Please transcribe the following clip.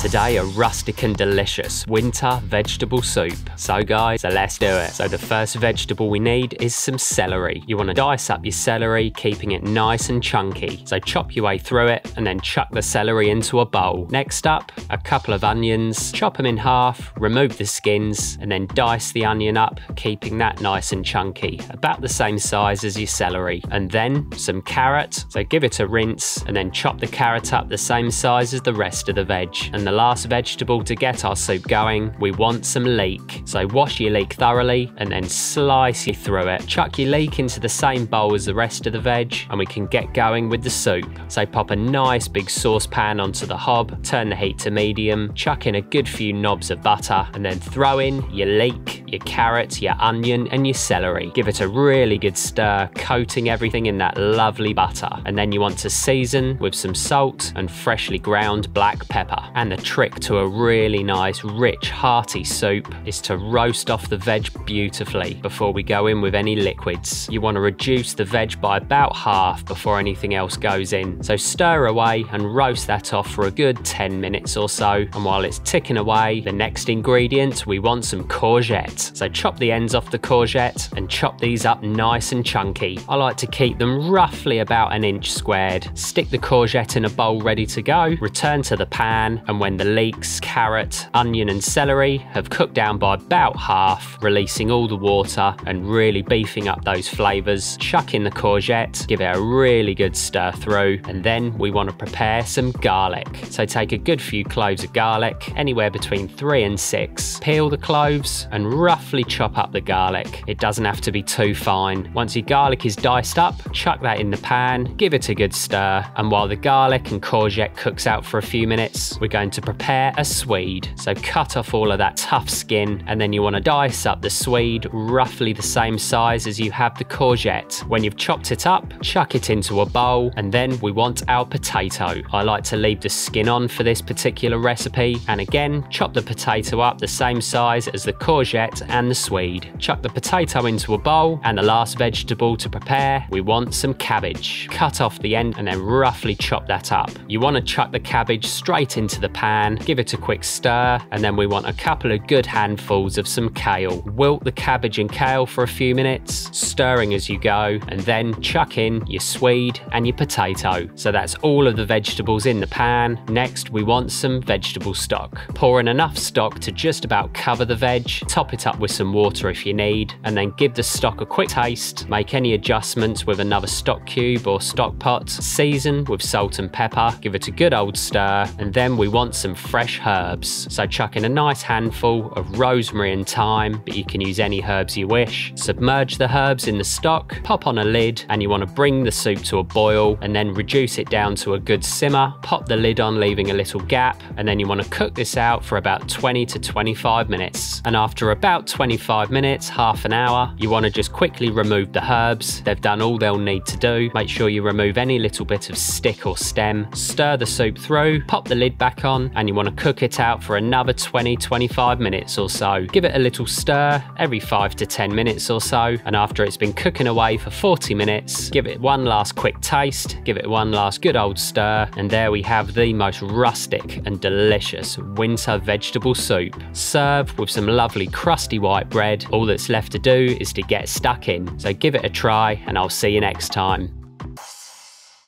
Today, a rustic and delicious winter vegetable soup. So guys, let's do it. So the first vegetable we need is some celery. You want to dice up your celery, keeping it nice and chunky. So chop your way through it and then chuck the celery into a bowl. Next up, a couple of onions. Chop them in half, remove the skins, and then dice the onion up, keeping that nice and chunky, about the same size as your celery. And then some carrot. So give it a rinse and then chop the carrot up the same size as the rest of the veg. And the last vegetable to get our soup going, we want some leek. So wash your leek thoroughly and then slice you through it. Chuck your leek into the same bowl as the rest of the veg and we can get going with the soup. So pop a nice big saucepan onto the hob, turn the heat to medium, chuck in a good few knobs of butter and then throw in your leek, your carrot, your onion and your celery. Give it a really good stir, coating everything in that lovely butter. And then you want to season with some salt and freshly ground black pepper. And the trick to a really nice, rich, hearty soup is to roast off the veg beautifully before we go in with any liquids. You want to reduce the veg by about half before anything else goes in. So stir away and roast that off for a good 10 minutes or so. And while it's ticking away, the next ingredient, we want some courgette. So chop the ends off the courgette and chop these up nice and chunky. I like to keep them roughly about an inch squared. Stick the courgette in a bowl ready to go, return to the pan, and when the leeks, carrot, onion and celery have cooked down by about half, releasing all the water and really beefing up those flavours, chuck in the courgette, give it a really good stir through, and then we want to prepare some garlic. So take a good few cloves of garlic, anywhere between 3 and 6. Peel the cloves and roughly chop up the garlic. It doesn't have to be too fine. Once your garlic is diced up, chuck that in the pan, give it a good stir, and while the garlic and courgette cooks out for a few minutes, we're going to prepare a swede. So cut off all of that tough skin and then you want to dice up the swede roughly the same size as you have the courgette. When you've chopped it up, chuck it into a bowl and then we want our potato. I like to leave the skin on for this particular recipe, and again chop the potato up the same size as the courgette and the swede. Chuck the potato into a bowl, and the last vegetable to prepare, we want some cabbage. Cut off the end and then roughly chop that up. You want to chuck the cabbage straight into the pan, give it a quick stir, and then we want a couple of good handfuls of some kale. Wilt the cabbage and kale for a few minutes, stirring as you go, and then chuck in your swede and your potato. So that's all of the vegetables in the pan. Next, we want some vegetable stock. Pour in enough stock to just about cover the veg, top it up with some water if you need, and then give the stock a quick taste. Make any adjustments with another stock cube or stock pot. Season with salt and pepper, give it a good old stir, and then we want some fresh herbs. So chuck in a nice handful of rosemary and thyme, but you can use any herbs you wish. Submerge the herbs in the stock, pop on a lid, and you want to bring the soup to a boil and then reduce it down to a good simmer. Pop the lid on, leaving a little gap, and then you want to cook this out for about 20 to 25 minutes. And after about 25 minutes, half an hour, you want to just quickly remove the herbs. They've done all they'll need to do. Make sure you remove any little bit of stick or stem. Stir the soup through, pop the lid back on, and you want to cook it out for another 20-25 minutes or so. Give it a little stir every 5 to 10 minutes or so, and after it's been cooking away for 40 minutes, give it one last quick taste, give it one last good old stir, and there we have the most rustic and delicious winter vegetable soup. Serve with some lovely crusty white bread. All that's left to do is to get stuck in. So give it a try, and I'll see you next time.